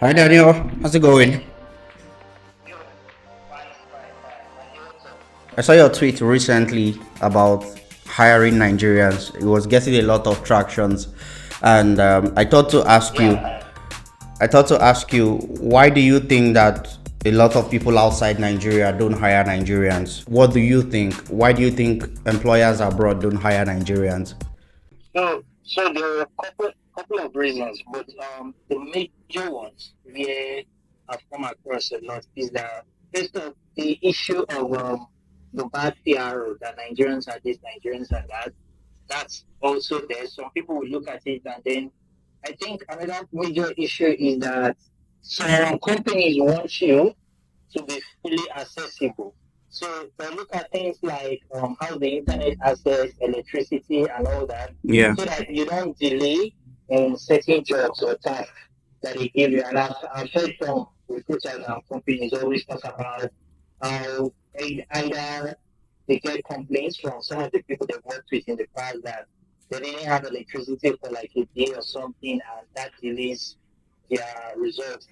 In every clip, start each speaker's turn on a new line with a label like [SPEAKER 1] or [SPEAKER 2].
[SPEAKER 1] Hi Daniel, how's it going? I saw your tweet recently about hiring Nigerians. It was getting a lot of tractions, and I thought to ask you.
[SPEAKER 2] Yeah,
[SPEAKER 1] I thought to ask you, why do you think that a lot of people outside Nigeria don't hire Nigerians? What do you think? Why do you think employers abroad don't hire Nigerians?
[SPEAKER 2] so there are a couple of reasons, but the major ones where I've come across a lot is that first of the issue of the bad PR that Nigerians are this, Nigerians are that. That's also there. Some people will look at it, and then I think another major issue is that some companies want you to be fully accessible. So if I look at things like how the internet access, electricity, and all that,
[SPEAKER 1] Yeah.
[SPEAKER 2] so that you don't delay in certain jobs or tasks that they give you. And I've heard from recruiters and companies always talk about how either they get complaints from some of the people they've worked with in the past that they didn't have electricity for like a day or something, and that delays their results,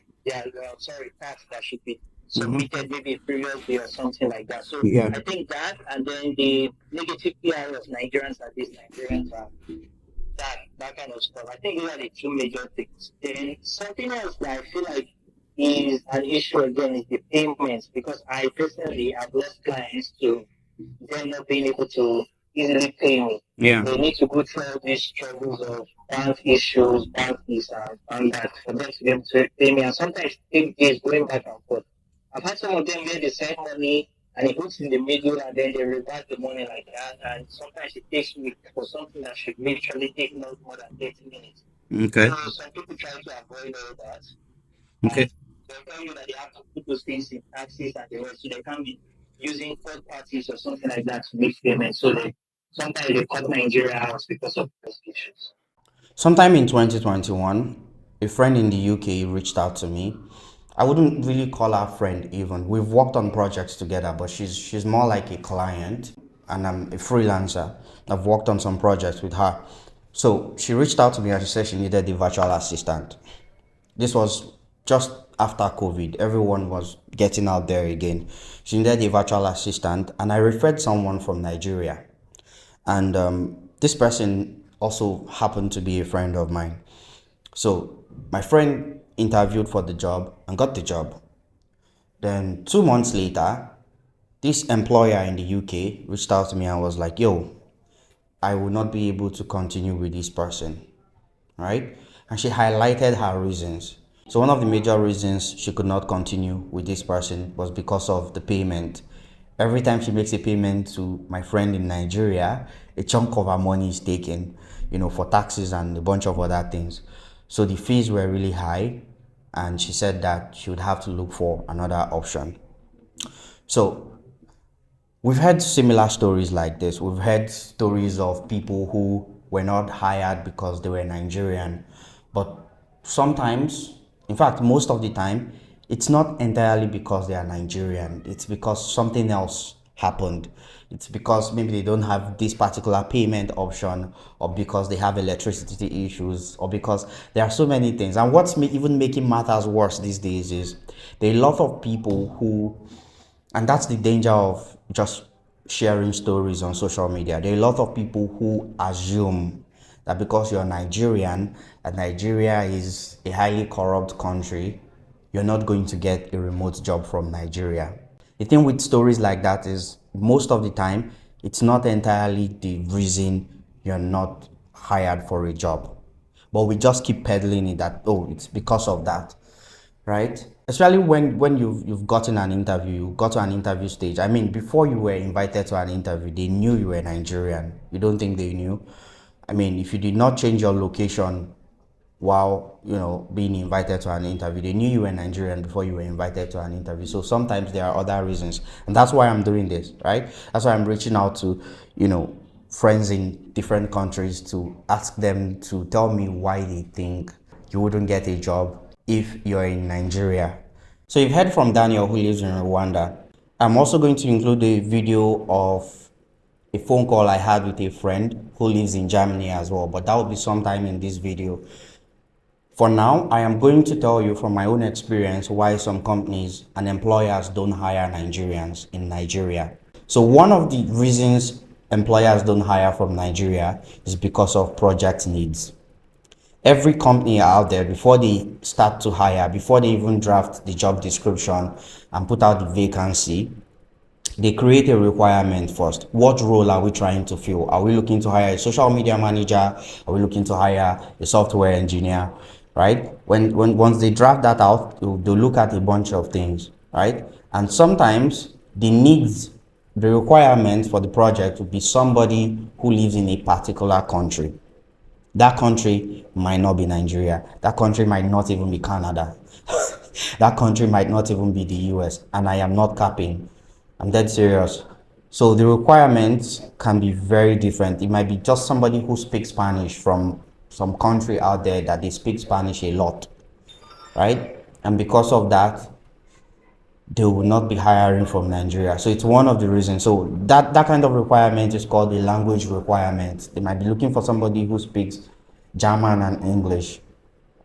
[SPEAKER 2] sorry, tasks that should be
[SPEAKER 1] Hmm.
[SPEAKER 2] submitted maybe previous day or something like that. So
[SPEAKER 1] Yeah.
[SPEAKER 2] I think that, and then the negative PR of Nigerians are these Nigerians are that kind of stuff. I think those are the two major things. Then something else that I feel like is an issue again is the payments, because I personally have lost clients to them not being able to easily pay me.
[SPEAKER 1] Yeah.
[SPEAKER 2] They need to go through all these struggles of bank issues, bank this and that for them to be able to pay me. And sometimes it is going back and forth. I've had some of them where they send money and it goes in the middle and then they revert the money like that. And sometimes it takes me for something that should literally take not more than 30 minutes.
[SPEAKER 1] Okay.
[SPEAKER 2] So some people try to avoid all that.
[SPEAKER 1] Okay.
[SPEAKER 2] And they'll tell you that they have to put those things in taxes and the rest, so they can't be using third parties or something like that to make payments. So they sometimes they cut Nigeria out because of those issues.
[SPEAKER 1] Sometime in 2021, a friend in the UK reached out to me. I wouldn't really call her friend even. We've worked on projects together, but she's more like a client and I'm a freelancer. I've worked on some projects with her. So she reached out to me and she said she needed a virtual assistant. This was just after COVID. Everyone was getting out there again. She needed a virtual assistant and I referred someone from Nigeria. And this person also happened to be a friend of mine. So my friend interviewed for the job and got the job. Then 2 months later, this employer in the UK reached out to me and was like, yo, I will not be able to continue with this person, right? And she highlighted her reasons. So one of the major reasons she could not continue with this person was because of the payment. Every time she makes a payment to my friend in Nigeria, a chunk of her money is taken, for taxes and a bunch of other things. So the fees were really high, and she said that she would have to look for another option. So we've heard similar stories like this. We've heard stories of people who were not hired because they were Nigerian. But sometimes, in fact, most of the time, it's not entirely because they are Nigerian. It's because something else happened. It's because maybe they don't have this particular payment option, or because they have electricity issues, or because there are so many things. And what's even making matters worse these days is there are a lot of people who, and that's the danger of just sharing stories on social media. There are a lot of people who assume that because you're Nigerian and Nigeria is a highly corrupt country, you're not going to get a remote job from Nigeria. The thing with stories like that is most of the time, it's not entirely the reason you're not hired for a job. But we just keep peddling it that, oh, it's because of that, right? Especially when you've gotten an interview, you got to an interview stage. I mean, before you were invited to an interview, they knew you were Nigerian. You don't think they knew? I mean, if you did not change your location while being invited to an interview, they knew you were Nigerian before you were invited to an interview. So sometimes there are other reasons, and that's why I'm doing this, right? That's why I'm reaching out to friends in different countries to ask them to tell me why they think you wouldn't get a job if you're in Nigeria. So you've heard from Daniel, who lives in Rwanda. I'm also going to include a video of a phone call I had with a friend who lives in Germany as well, but that will be sometime in this video. For now, I am going to tell you from my own experience why some companies and employers don't hire Nigerians in Nigeria. So one of the reasons employers don't hire from Nigeria is because of project needs. Every company out there, before they start to hire, before they even draft the job description and put out the vacancy, they create a requirement first. What role are we trying to fill? Are we looking to hire a social media manager? Are we looking to hire a software engineer? Right? When once they draft that out, they'll look at a bunch of things, right? And sometimes the needs, the requirements for the project would be somebody who lives in a particular country. That country might not be Nigeria. That country might not even be Canada. That country might not even be the US. And I am not capping. I'm dead serious. So the requirements can be very different. It might be just somebody who speaks Spanish from some country out there that they speak Spanish a lot, right? And because of that, they will not be hiring from Nigeria. So it's one of the reasons. So that kind of requirement is called the language requirement. They might be looking for somebody who speaks German and English,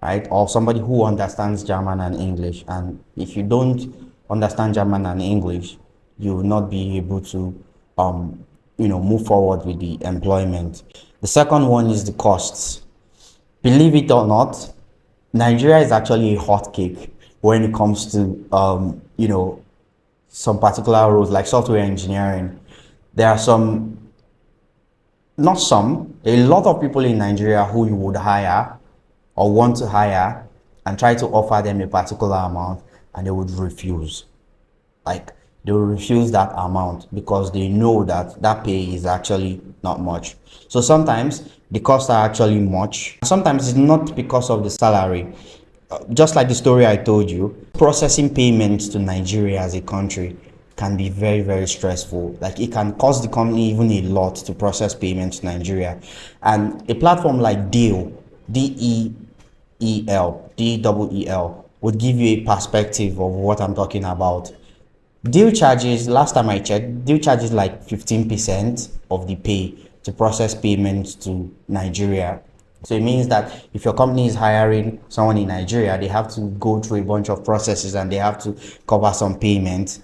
[SPEAKER 1] right? Or somebody who understands German and English. And if you don't understand German and English, you will not be able to move forward with the employment. The second one is the costs. Believe it or not, Nigeria is actually a hot cake when it comes to some particular roles like software engineering. There are a lot of people in Nigeria who you would hire or want to hire and try to offer them a particular amount, and they would refuse. Like, they will refuse that amount because they know that that pay is actually not much. So sometimes the costs are actually much. Sometimes it's not because of the salary. Just like the story I told you, processing payments to Nigeria as a country can be very, very stressful. Like, it can cost the company even a lot to process payments to Nigeria. And a platform like Deal, DEEL, would give you a perspective of what I'm talking about. Deal charges, last time I checked, Deal charges like 15% of the pay to process payments to Nigeria. So it means that if your company is hiring someone in Nigeria, they have to go through a bunch of processes and they have to cover some payments.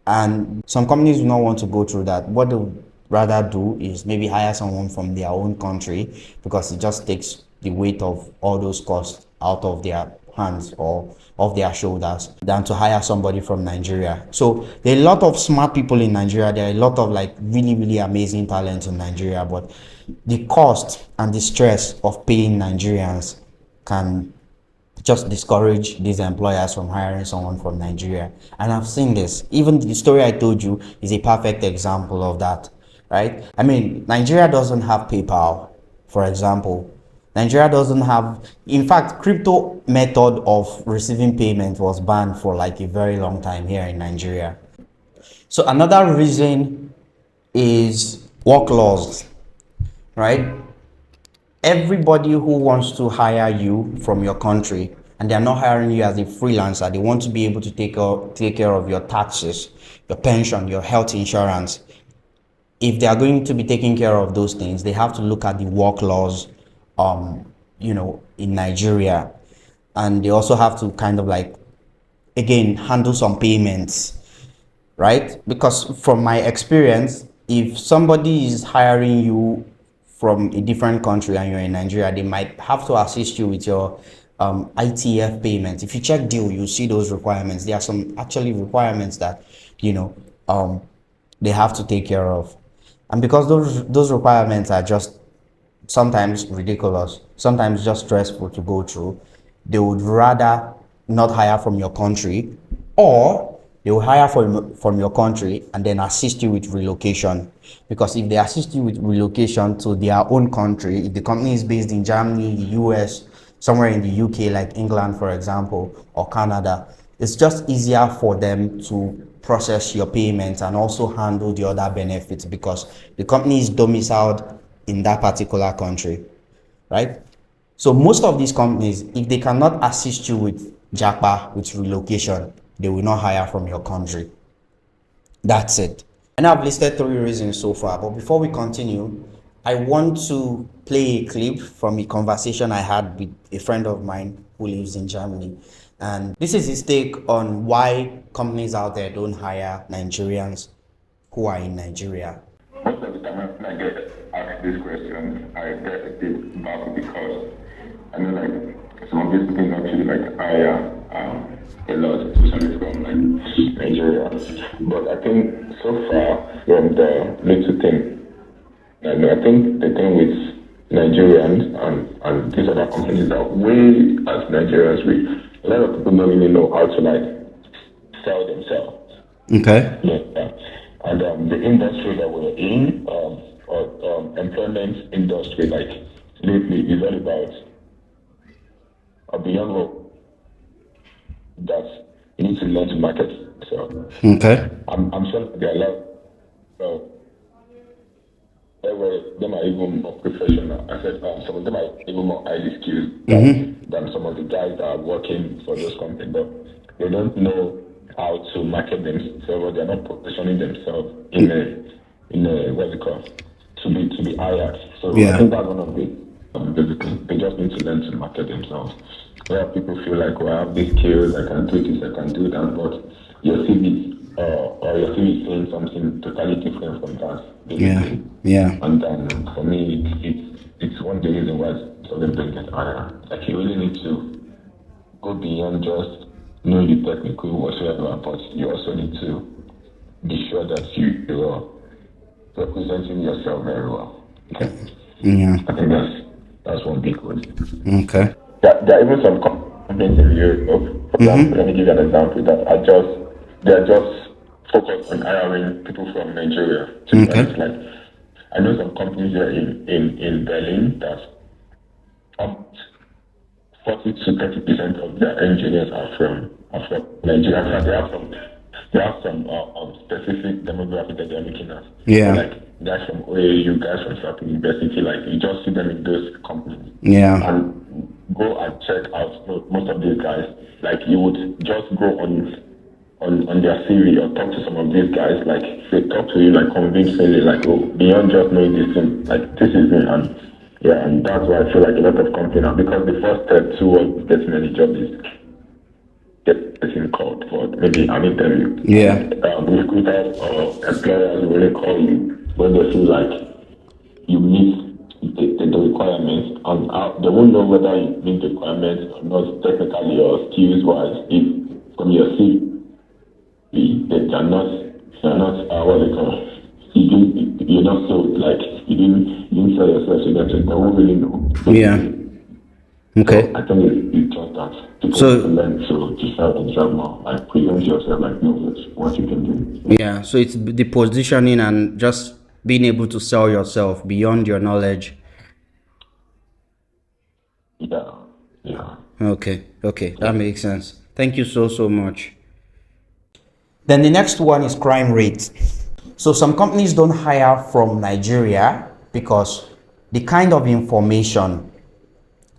[SPEAKER 1] And some companies do not want to go through that. What they would rather do is maybe hire someone from their own country, because it just takes the weight of all those costs out of their hands or off their shoulders, than to hire somebody from Nigeria. So there are a lot of smart people in Nigeria. There are a lot of like really, really amazing talent in Nigeria, but the cost and the stress of paying Nigerians can just discourage these employers from hiring someone from Nigeria. And I've seen this. Even the story I told you is a perfect example of that, right? I mean, Nigeria doesn't have PayPal, for example. Nigeria doesn't have, in fact, crypto method of receiving payment was banned for like a very long time here in Nigeria. So another reason is work laws, right? Everybody who wants to hire you from your country and they're not hiring you as a freelancer, they want to be able to take care of your taxes, your pension, your health insurance. If they are going to be taking care of those things, they have to look at the work laws in Nigeria. And they also have to kind of like, again, handle some payments, right? Because from my experience, if somebody is hiring you from a different country and you're in Nigeria, they might have to assist you with your ITF payments. If you check Deal, you see those requirements. There are some actually requirements that, they have to take care of. And because those requirements are just sometimes ridiculous, sometimes just stressful to go through, they would rather not hire from your country, or they will hire from your country and then assist you with relocation. Because if they assist you with relocation to their own country, if the company is based in Germany, the US, somewhere in the UK, like England, for example, or Canada, it's just easier for them to process your payments and also handle the other benefits because the company is domiciled in that particular country, right? So most of these companies, if they cannot assist you with JAPA, with relocation, they will not hire from your country. That's it. And I've listed 3 reasons so far, but before we continue, I want to play a clip from a conversation I had with a friend of mine who lives in Germany. And this is his take on why companies out there don't hire Nigerians who are in Nigeria.
[SPEAKER 3] Most of the time when I get asked this question, I get a bit baffled because I know like some of these people actually like hire a lot, especially from like Nigeria. But I think so far from the little thing, I think the thing with Nigerians and these other companies are way as Nigerians, a lot of people don't really know how to like sell themselves.
[SPEAKER 1] Okay.
[SPEAKER 3] Yeah. And the industry that we're in, or employment industry, like lately, is all about beyond what that you need to learn to market. So
[SPEAKER 1] Okay.
[SPEAKER 3] I'm sure there are a lot. So them are even more professional. I said some of them are even more highly skilled than some of the guys that are working for those companies. But they don't know how to market themselves. They're not positioning themselves in a what's it called, to be hired. So I think that's one of they just need to learn to market themselves. A lot of people feel like, well, I have these skills, I can do this, I can do that, but your CV or your CV is saying something totally different from that. Basically.
[SPEAKER 1] Yeah.
[SPEAKER 3] And for me, it's one of the reasons why some of them get hired. Like you really need to go beyond just knowing the technical whatsoever, but you also need to be sure that you are representing yourself very well. Okay.
[SPEAKER 1] Yeah.
[SPEAKER 3] I think that's one big one.
[SPEAKER 1] Okay.
[SPEAKER 3] There are even some companies in Europe, for example, let me give you an example, they're just focused on hiring people from Nigeria. To be honest, like I know some companies here in Berlin that 40 to 30% of their engineers are from Nigeria. And they have some specific demographic that they're looking at.
[SPEAKER 1] Yeah.
[SPEAKER 3] So like guys from OAU, guys from South University, like you just see them in those companies.
[SPEAKER 1] Yeah.
[SPEAKER 3] And go and check out most of these guys. Like you would just go on their CV or talk to some of these guys, like they talk to you like convincingly, like, oh, beyond just knowing this thing, like this is me. And that's why I feel like a lot of companies now, because the first step towards getting any job is getting called for maybe an interview.
[SPEAKER 1] Yeah.
[SPEAKER 3] Recruiters or employers will really call you when they feel like you meet the requirements, and they won't know whether you meet the requirements or not technically or skills wise if from your CV they're not what they call, you're not sold, like you didn't sell yourself, so that they won't really know.
[SPEAKER 1] Yeah. Okay.
[SPEAKER 3] So I think it's just that people learn to sell themselves more, like present yourself, like know what you can do.
[SPEAKER 1] Yeah, so it's the positioning and just being able to sell yourself beyond your knowledge.
[SPEAKER 3] Yeah.
[SPEAKER 1] Okay, that makes sense. Thank you so much. Then the next one is crime rate. So some companies don't hire from Nigeria because the kind of information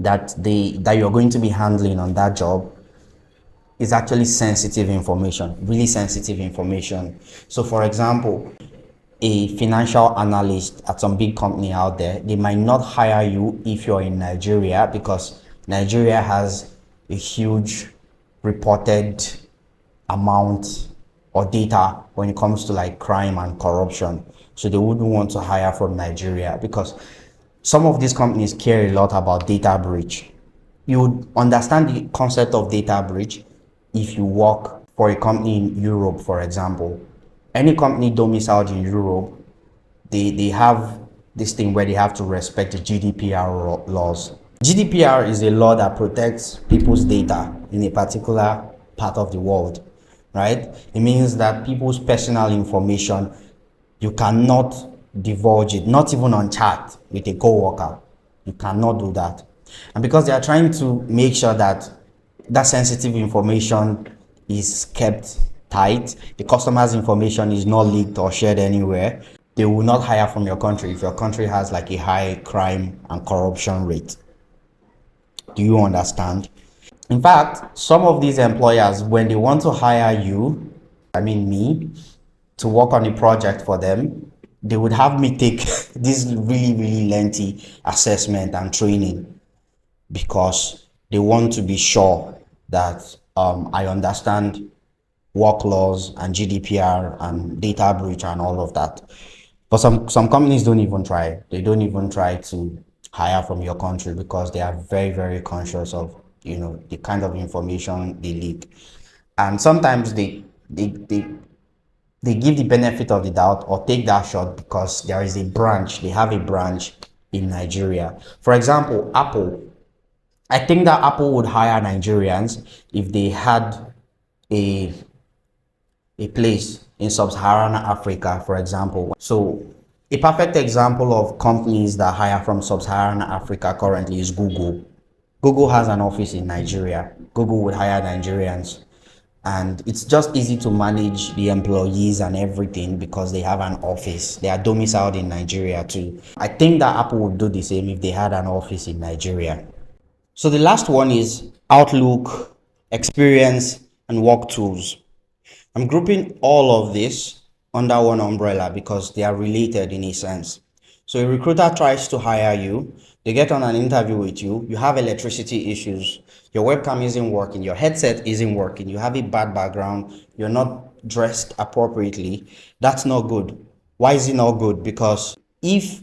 [SPEAKER 1] that you're going to be handling on that job is actually sensitive information, really sensitive information. So for example, a financial analyst at some big company out there, they might not hire you if you're in Nigeria because Nigeria has a huge reported amount or data when it comes to like crime and corruption. So they wouldn't want to hire from Nigeria because some of these companies care a lot about data breach. You would understand the concept of data breach if you work for a company in Europe, for example. Any company domiciled in Europe, they have this thing where they have to respect the GDPR laws. GDPR is a law that protects people's data in a particular part of the world, right? It means that people's personal information, you cannot divulge it, not even on chat with a coworker. You cannot do that. And because they are trying to make sure that that sensitive information is kept tight, the customer's information is not leaked or shared anywhere, they will not hire from your country if your country has like a high crime and corruption rate. Do you understand? In fact, some of these employers, when they want to hire you, I mean me, to work on a project for them, they would have me take this really, really lengthy assessment and training because they want to be sure that I understand work laws and GDPR and data breach and all of that. But some companies don't even try. They don't even try to hire from your country because they are very, very conscious of, the kind of information they leak. And sometimes they give the benefit of the doubt or take that shot because they have a branch in Nigeria. For example, Apple. I think that Apple would hire Nigerians if they had a place in sub-Saharan Africa, for example. So a perfect example of companies that hire from sub-Saharan Africa currently is Google. Google has an office in Nigeria. Google would hire Nigerians. And it's just easy to manage the employees and everything because they have an office. They are domiciled in Nigeria too. I think that Apple would do the same if they had an office in Nigeria. So the last one is Outlook, experience, and work tools. I'm grouping all of this under one umbrella because they are related in a sense. So a recruiter tries to hire you, they get on an interview with you, you have electricity issues, your webcam isn't working, your headset isn't working, you have a bad background, you're not dressed appropriately. That's not good. Why is it not good? Because if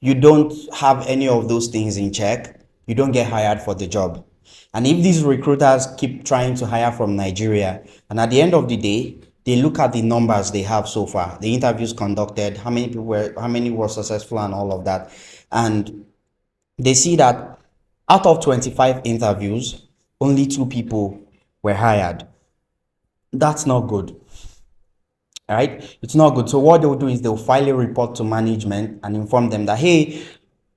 [SPEAKER 1] you don't have any of those things in check, you don't get hired for the job. And if these recruiters keep trying to hire from Nigeria, and at the end of the day, they look at the numbers they have so far, the interviews conducted, how many were successful and all of that. And they see that out of 25 interviews, only 2 people were hired. That's not good. All right, it's not good. So what they'll do is they'll file a report to management and inform them that, hey,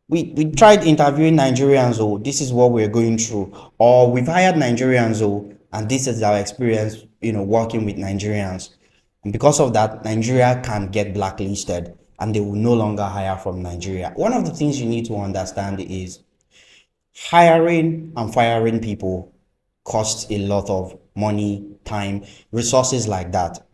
[SPEAKER 1] we tried interviewing Nigerians, oh, this is what we're going through, or we've hired Nigerians, oh, and this is our experience, working with Nigerians. And because of that, Nigeria can get blacklisted and they will no longer hire from Nigeria. One of the things you need to understand is hiring and firing people costs a lot of money, time, resources like that.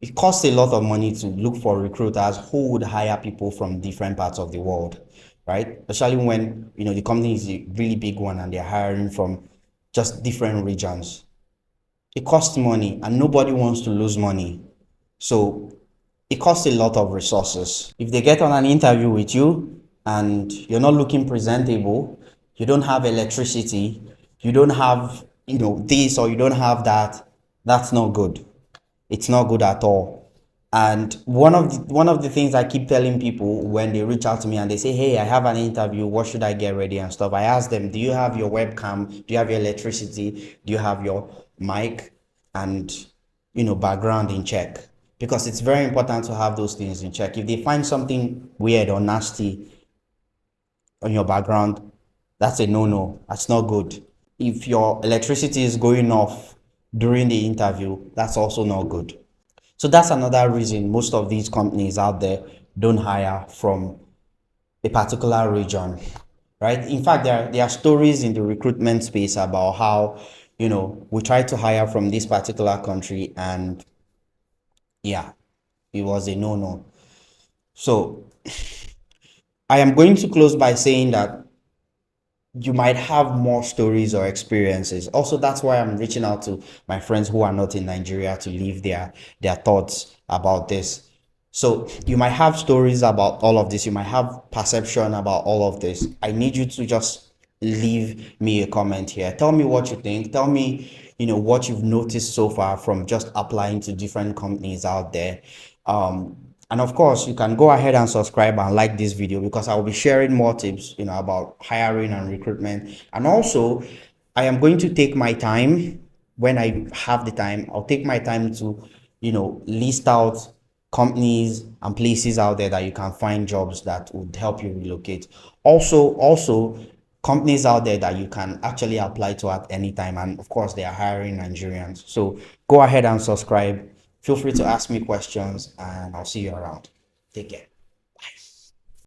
[SPEAKER 1] It costs a lot of money to look for recruiters who would hire people from different parts of the world, right? Especially when, the company is a really big one and they're hiring from just different regions. It costs money and nobody wants to lose money. So it costs a lot of resources. If they get on an interview with you and you're not looking presentable, you don't have electricity, you don't have, this or you don't have that, that's not good. It's not good at all. And one of the things I keep telling people when they reach out to me and they say, hey, I have an interview, what should I get ready and stuff, I ask them, do you have your webcam, do you have your electricity, do you have your mic and background in check? Because it's very important to have those things in check. If they find something weird or nasty on your background, that's a no-no. That's not good. If your electricity is going off during the interview, that's also not good. So that's another reason most of these companies out there don't hire from a particular region, right? In fact, there are stories in the recruitment space about how, we tried to hire from this particular country and yeah, it was a no-no. So I am going to close by saying that you might have more stories or experiences. Also, that's why I'm reaching out to my friends who are not in Nigeria to leave their thoughts about this. So you might have stories about all of this. You might have perception about all of this. I need you to just leave me a comment here. Tell me what you think. Tell me, what you've noticed so far from just applying to different companies out there. And of course, you can go ahead and subscribe and like this video because I will be sharing more tips, about hiring and recruitment. And also, I am going to take my time when I have the time. I'll take my time to, list out companies and places out there that you can find jobs that would help you relocate. Also, companies out there that you can actually apply to at any time. And of course, they are hiring Nigerians. So go ahead and subscribe. Feel free to ask me questions and I'll see you around. Take care.